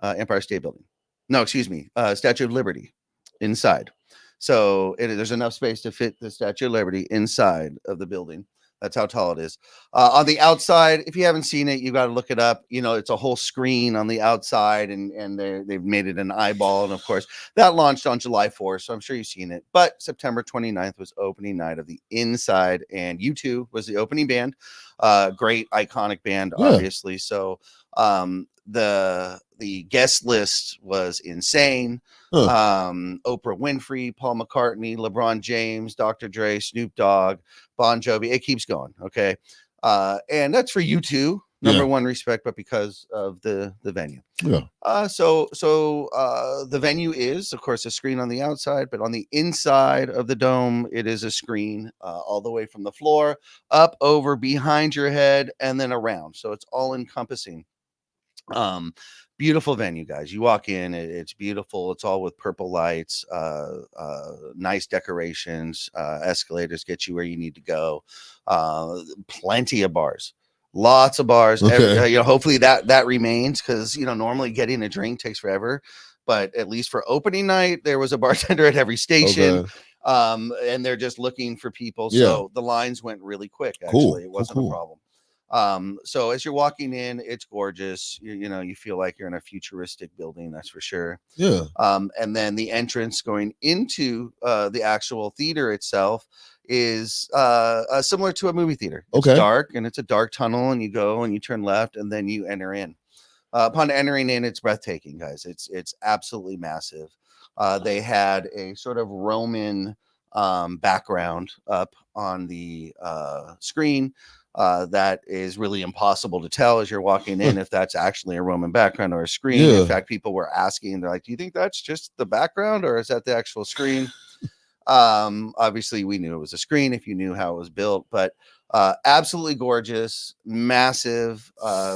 Empire State Building. No, excuse me, Statue of Liberty inside. So there's enough space to fit the Statue of Liberty inside of the building. That's how tall it is. On the outside, if you haven't seen it, you got to look it up. You know, it's a whole screen on the outside, and they've made it an eyeball. And of course, that launched on July 4th, so I'm sure you've seen it. But September 29th was opening night of the inside, and U2 was the opening band. Great iconic band, obviously. So the guest list was insane. Oprah Winfrey, Paul McCartney, LeBron James, Dr. Dre, Snoop Dogg, Bon Jovi. It keeps going. Okay. And that's for you two. Number one, respect, but because of the venue. Yeah. So the venue is, of course, a screen on the outside, but on the inside of the dome, it is a screen all the way from the floor up, over, behind your head, and then around. So it's all encompassing. Beautiful venue, guys. You walk in, it's beautiful. It's all with purple lights, nice decorations, escalators get you where you need to go. Plenty of bars, lots of bars. Okay. Hopefully that remains, because normally getting a drink takes forever, but at least for opening night, there was a bartender at every station. Okay. And they're just looking for people. So the lines went really quick. Actually, it wasn't a problem. So as you're walking in, it's gorgeous. You feel like you're in a futuristic building, that's for sure. Yeah. And then the entrance going into the actual theater itself is similar to a movie theater. It's dark, and it's a dark tunnel, and you go and you turn left, and then you enter in. Upon entering in, it's breathtaking, guys. It's absolutely massive. They had a sort of Roman background up on the screen. That is really impossible to tell as you're walking in if that's actually a Roman background or a screen. Yeah. In fact, people were asking, they're like, do you think that's just the background, or is that the actual screen? Obviously, we knew it was a screen if you knew how it was built, but absolutely gorgeous, massive.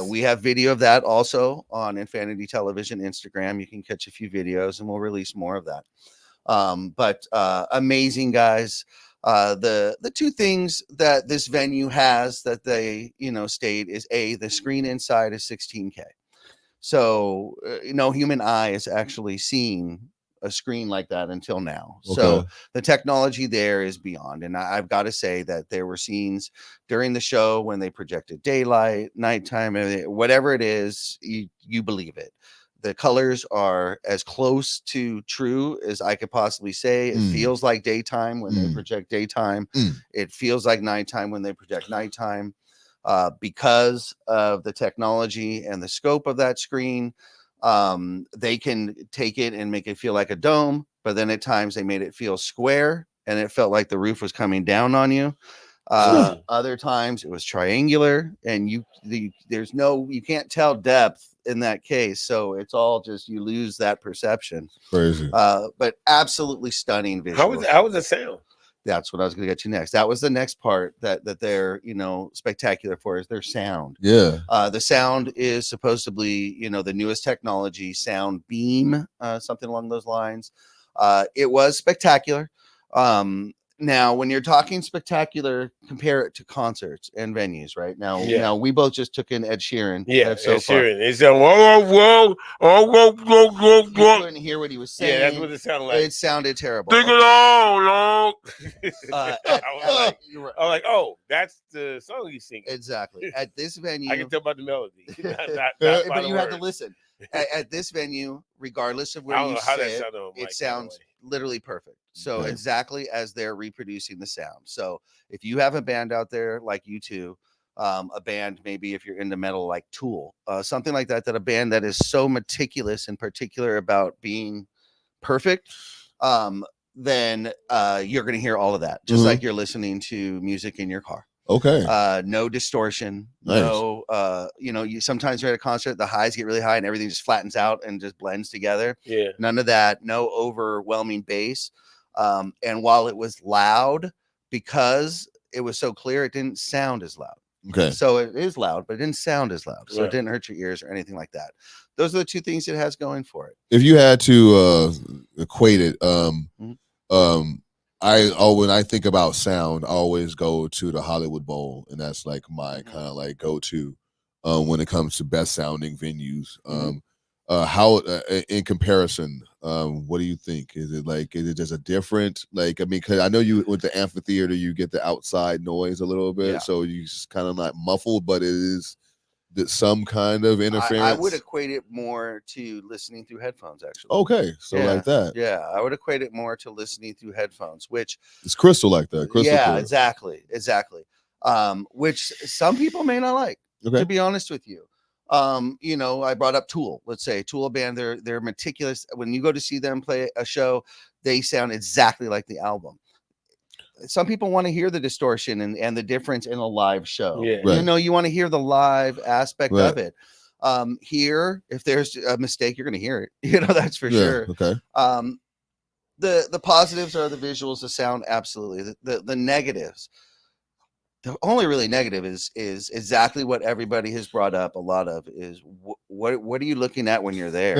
We have video of that also on Infanity Television Instagram. You can catch a few videos, and we'll release more of that. But amazing, guys. The two things that this venue has that they state is the screen inside is 16K. So no human eye is actually seeing a screen like that until now. Okay. So the technology there is beyond. And I've got to say that there were scenes during the show when they projected daylight, nighttime, whatever it is, you believe it. The colors are as close to true as I could possibly say. It feels like daytime when they project daytime. It feels like nighttime when they project nighttime. Because of the technology and the scope of that screen, they can take it and make it feel like a dome, but then at times they made it feel square, and it felt like the roof was coming down on you. Other times it was triangular, and you can't tell depth in that case, so it's all just you lose that perception. Crazy. But absolutely stunning visual. How was the sound? That's what I was going to get to next. That was the next part that they're spectacular for, is their sound. Yeah. The sound is supposedly the newest technology, sound beam, something along those lines. It was spectacular. Now, when you're talking spectacular, compare it to concerts and venues, right? Now, we both just took in Ed Sheeran. Yeah, so Ed Sheeran. It's a whoa. You couldn't hear what he was saying. Yeah, that's what it sounded like. It sounded terrible. Dig it all, I was like, oh, that's the song he's singing. Exactly. At this venue, I can tell by the melody. But you had to listen. At this venue, regardless of where you sit, it sounds literally perfect. So exactly as they're reproducing the sound. So if you have a band out there like U2, a band, maybe if you're into metal like Tool, something like that, a band that is so meticulous and particular about being perfect, then you're going to hear all of that, just like you're listening to music in your car. Okay. No distortion. Nice. No, you sometimes you're at a concert, the highs get really high and everything just flattens out and just blends together. Yeah. None of that. No overwhelming bass. And while it was loud, because it was so clear, it didn't sound as loud. Okay. So it is loud, but it didn't sound as loud. So it didn't hurt your ears or anything like that. those are the two things it has going for it. If you had to equate it, Mhm. when I think about sound, I always go to the Hollywood Bowl, and that's like my kind of like go-to when it comes to best sounding venues. How in comparison, what do you think? Is it just a different, like, I mean, because I know you with the amphitheater, you get the outside noise a little bit, Yeah. so you just kind of not muffled, but it is some kind of interference. I would equate it more to listening through headphones, actually. Okay, so Yeah. like that. Yeah, I would equate it more to listening through headphones, which It's crystal like that. Crystal yeah, clear. exactly. Which some people may not like, Okay. to be honest with you. You know, I brought up Tool. Let's say Tool band, they're meticulous. When you go to see them play a show, they sound exactly like the album. Some people want to hear the distortion and the difference in a live show. Yeah. Right. You know, you want to hear the live aspect Right. of it. Here, if there's a mistake, you're going to hear it. You know, that's for sure. Okay. The positives are the visuals, the sound, absolutely. The negatives, the only really negative is exactly what everybody has brought up a lot of is what are you looking at when you're there?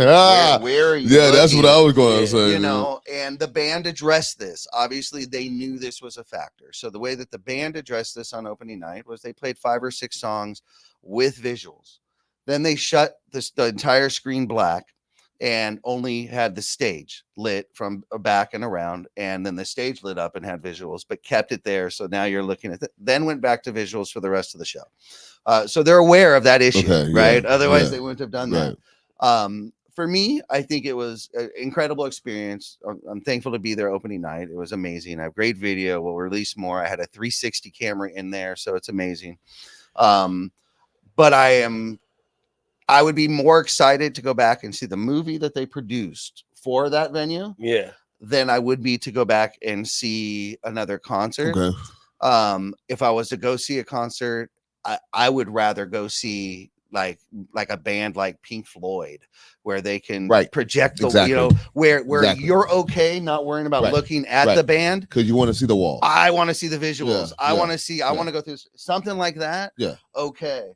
Where are you that's what looking? I was going to say. You know, and the band addressed this. Obviously, they knew this was a factor. So the way that the band addressed this on opening night was they played 5 or 6 songs with visuals. Then they shut the entire screen black and only had the stage lit from back and around, and then the stage lit up and had visuals, but kept it there. So now you're looking at it. Then went back to visuals for the rest of the show. So they're aware of that issue, Okay, right? yeah, Otherwise, yeah, they wouldn't have done right. that. For me, I think it was an incredible experience. I'm thankful to be there opening night. It was amazing. I have great video. We'll release more. I had a 360 camera in there, so it's amazing. But I would be more excited to go back and see the movie that they produced for that venue Yeah. than I would be to go back and see another concert. Okay. If I was to go see a concert, I would rather go see like a band like Pink Floyd, where they can project the, Exactly. you know, where Exactly. you're okay not worrying about Right. looking at Right. the band. Because you want to see the wall. I want to see the visuals. Yeah, I yeah, want to see, I want to go through something like that. Yeah. Okay.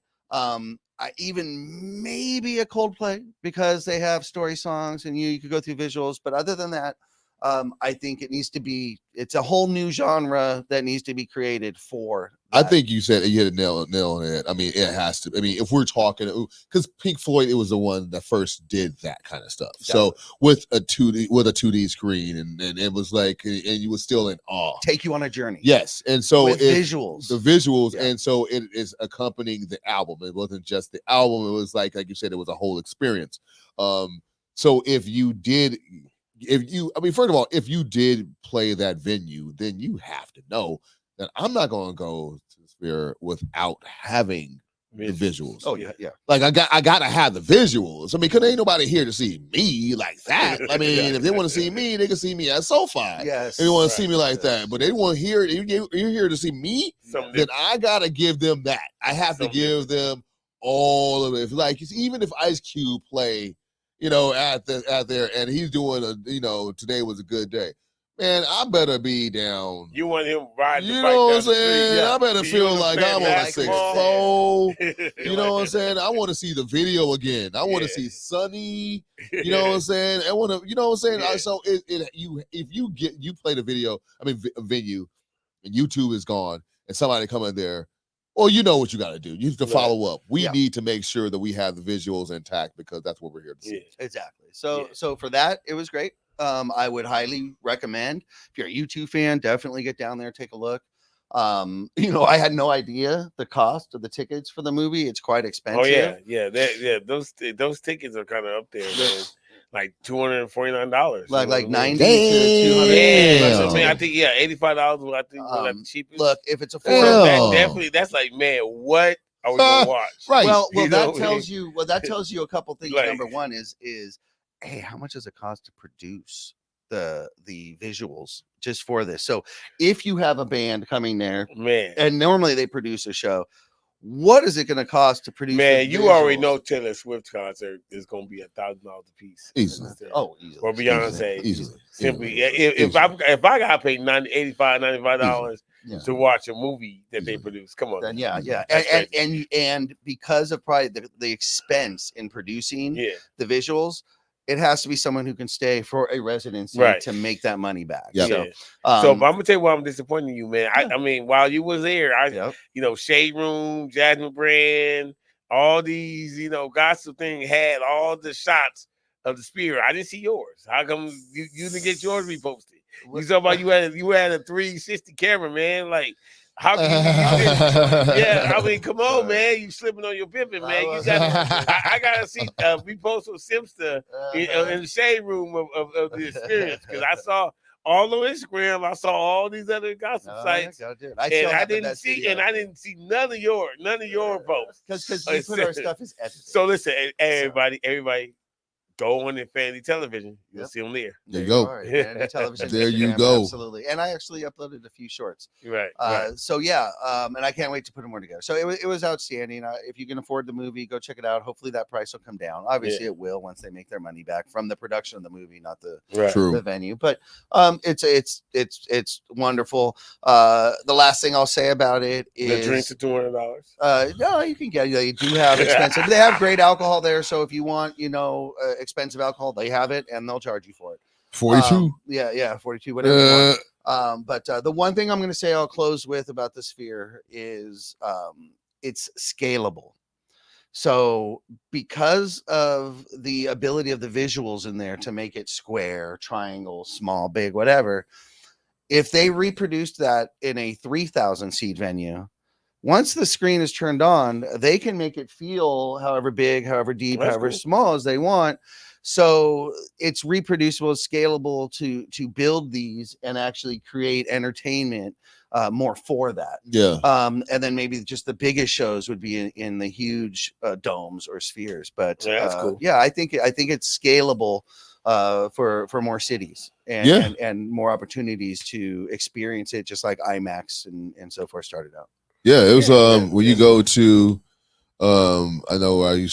I even maybe a Coldplay because they have story songs and you could go through visuals. But other than that, I think it's a whole new genre that needs to be created for that. I think you said you hit a nail on it. I mean, it has to. I mean, if we're talking, because Pink Floyd, it was the one that first did that kind of stuff. So with a 2D screen, and it was like, and you were still in awe. Take you on a journey. Yes, and so with visuals, and so it is accompanying the album. It wasn't just the album. It was like you said, it was a whole experience. So if you first of all, if you did play that venue, then you have to know that I'm not going to go to the Sphere without having the visuals. Oh yeah. Like I got to have the visuals. I mean, because ain't nobody here to see me like that. I mean, if they want to see me, they can see me at SoFi. Yes. They want to see me like that, but they want to hear. You're here to see me. Then I gotta give them that. I have to give them all of it. Like even if Ice Cube play, out there, and he's doing today was a good day. Man, I better be down. You want him riding the You bike know what down I'm saying? the I better feel like I'm on a 6'4". You know what I'm saying? I want to see the video again. I want to see Sunny. You know what I'm saying? I want to. You know what I'm saying? Yeah. So if you play the video, a venue, and YouTube is gone, and somebody come in there. Well, you know what you got to do. You have to follow up. We need to make sure that we have the visuals intact because that's what we're here to see. Exactly. So for that, it was great. I would highly recommend if you're a U2 fan, definitely get down there, take a look. I had no idea the cost of the tickets for the movie. It's quite expensive. Oh yeah. Those tickets are kind of up there, man. Like $249. Like 90 to 200. Damn. I mean, I think $85 was like the cheapest. Look, if it's affordable, that's like, man, what are we gonna watch? Right. Well, that tells you a couple things. Like, number one is hey, how much does it cost to produce the visuals just for this? So if you have a band coming there, man, and normally they produce a show, what is it going to cost to produce? Man, the you already visuals? know Taylor Swift concert is going to be $1,000 a piece. Easily. Oh, easily. Or Beyonce. Easily. Simply, Easily. if I got paid $85, $95 Yeah. to watch a movie that they Easily. produce, come on. Then man. yeah. That's And because of probably the expense in producing Yeah. the visuals, it has to be someone who can stay for a residency Right. to make that money back. Yep. So, So, but I'm um, gonna tell you why I'm disappointing you, man. I mean, while you was there, yep. Shade Room, Jasmine Brand, all these, gossip thing had all the shots of the spear. I didn't see yours. How come you didn't get yours reposted? You talking about you had a 360 camera, man. Like, how can you yeah, I mean, come on, man. You slipping on your pimping, man. You got I gotta see repost of Simster in the shade room of the experience, because I saw all on Instagram. I saw all these other gossip sites, I didn't see none of your posts because we put our stuff as edited. So listen, everybody, go on Infanity Television. You'll see them there. There you go. Infanity Television, There you Instagram, go. Absolutely. And I actually uploaded a few shorts. Right. So yeah, and I can't wait to put them more together. So it was outstanding. If you can afford the movie, go check it out. Hopefully that price will come down. Obviously it will once they make their money back from the production of the movie, not the True. venue. But it's wonderful. The last thing I'll say about it is the drinks are $200. no, you can get. They do have expensive. They have great alcohol there. So if you want, expensive alcohol, they have it, and they'll charge you for it. 42. 42, whatever. You want. But the one thing I'm going to say, I'll close with about the sphere is it's scalable. So because of the ability of the visuals in there to make it square, triangle, small, big, whatever, if they reproduced that in a 3,000 seat venue, once the screen is turned on, they can make it feel however big, however deep, however small as they want. So it's reproducible, scalable to build these and actually create entertainment more for that. Yeah. And then maybe just the biggest shows would be in the huge domes or spheres. But that's cool. Yeah, I think it's scalable for more cities and more opportunities to experience it, just like IMAX and so forth started out. Yeah, it was when you go to I know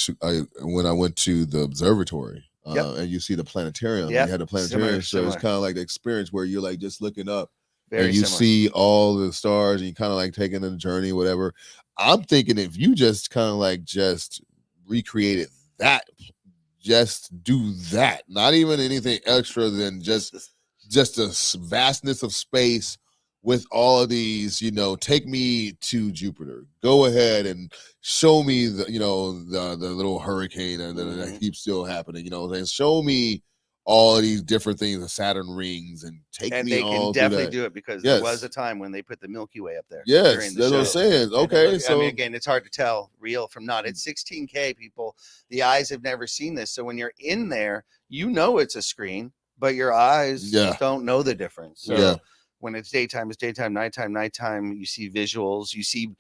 when I went to the observatory and you see the planetarium. You had the planetarium, so it's kind of like the experience where you're like just looking up and you see all the stars and you kind of like taking a journey, whatever. I'm thinking if you just kind of like just recreated that, just do that, not even anything extra than just the vastness of space. With all of these, take me to Jupiter. Go ahead and show me the little hurricane and that keeps still happening. And show me all of these different things, the Saturn rings, and they can definitely do it because there was a time when they put the Milky Way up there. Yes, that's what I'm saying. Okay, so I mean, again, it's hard to tell real from not. It's 16K, people. The eyes have never seen this, so when you're in there, it's a screen, but your eyes don't know the difference. So when it's daytime, nighttime. You see visuals. You see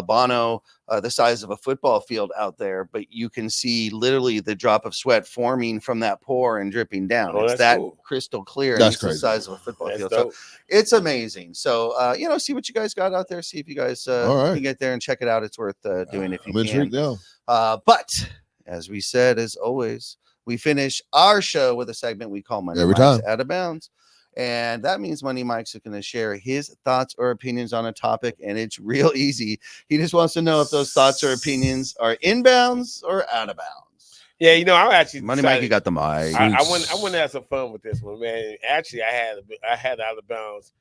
Bono, the size of a football field out there, but you can see literally the drop of sweat forming from that pore and dripping down. It's that crystal clear. That's crazy. The size of a football field. So it's amazing. So, see what you guys got out there. See if you guys can get there and check it out. It's worth doing if you can. But as we said, as always, we finish our show with a segment we call Money Mike's Out of Bounds. And that means Money Mike's is going to share his thoughts or opinions on a topic. And it's real easy. He just wants to know if those thoughts or opinions are inbounds or out of bounds. Yeah, I actually Money Mike, you got the mic. I want to have some fun with this one, man. Actually, I had out of bounds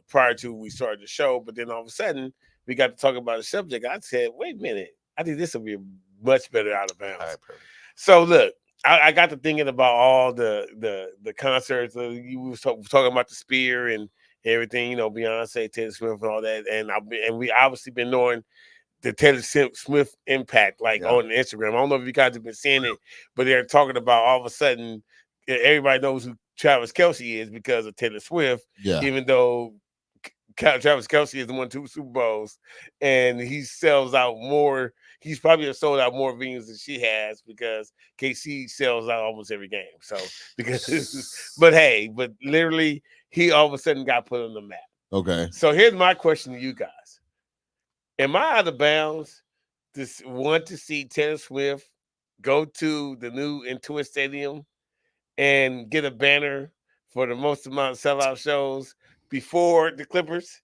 prior to we started the show, but then all of a sudden we got to talk about a subject. I said, wait a minute, I think this will be much better out of bounds. All right, perfect. So look. I got to thinking about all the concerts. You was talking about the Spear and everything, Beyonce, Taylor Swift, and all that. And we obviously been knowing the Taylor Swift impact, on Instagram. I don't know if you guys have been seeing it, but they're talking about all of a sudden everybody knows who Travis Kelce is because of Taylor Swift. Yeah. Even though Travis Kelce is won 2 Super Bowls, and he sells out more. He's probably sold out more venues than she has because KC sells out almost every game. So but literally he all of a sudden got put on the map. Okay. So here's my question to you guys: Am I out of bounds to want to see Taylor Swift go to the new Intuit Stadium and get a banner for the most amount of sellout shows before the Clippers?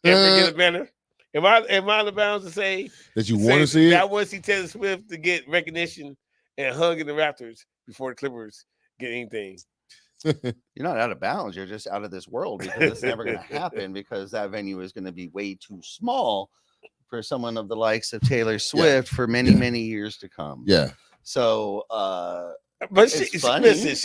Ever get a banner? Am I out of bounds to say that you want to see it? I want to see Taylor Swift to get recognition and hug in the Raptors before the Clippers get anything. You're not out of bounds. You're just out of this world because it's never going to happen because that venue is going to be way too small for someone of the likes of Taylor Swift for many, many years to come. Yeah. So, but she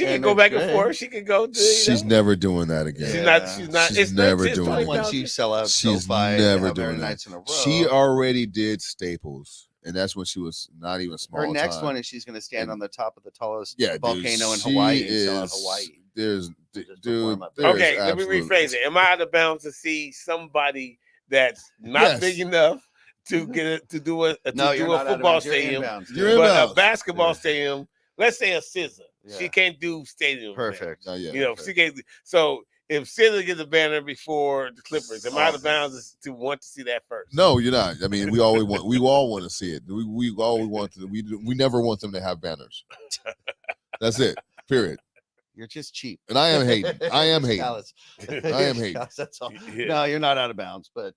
can go back and forth. She can go. She's never doing that again. She's not. She's never doing it. Once you sell out, she's never doing that. In a row. She already did Staples, and that's when she was not even small. Her next one is she's going to stand on the top of the tallest volcano in Hawaii. And sell out Hawaii. There's okay. Let me rephrase it. Am I out of bounds to see somebody that's not big enough to get to do a football stadium, but a basketball stadium? Let's say a SZA. Yeah. She can't do stadium. Perfect. She can't. So if SZA gets a banner before the Clippers, am I out of bounds to want to see that first? No, you're not. I mean, we all want to see it. We always want to. We never want them to have banners. That's it. Period. You're just cheap. And I am hating. I am hating. That's all. Yeah. No, you're not out of bounds, but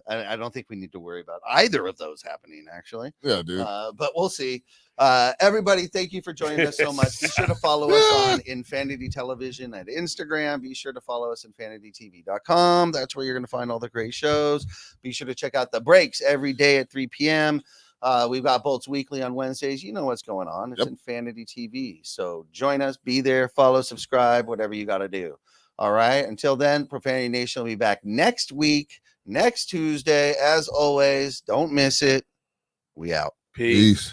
I don't think we need to worry about either of those happening, actually. Yeah, dude. But we'll see. Everybody, thank you for joining us so much. Be sure to follow us on Infanity Television at Instagram. Be sure to follow us at infanitytv.com. That's where you're going to find all the great shows. Be sure to check out The Breaks every day at 3 p.m. We've got Bolts Weekly on Wednesdays. You know what's going on. It's Infanity TV. So join us, be there, follow, subscribe, whatever you got to do. All right. Until then, Profanity Nation will be back next week, next Tuesday. As always, don't miss it. We out. Peace.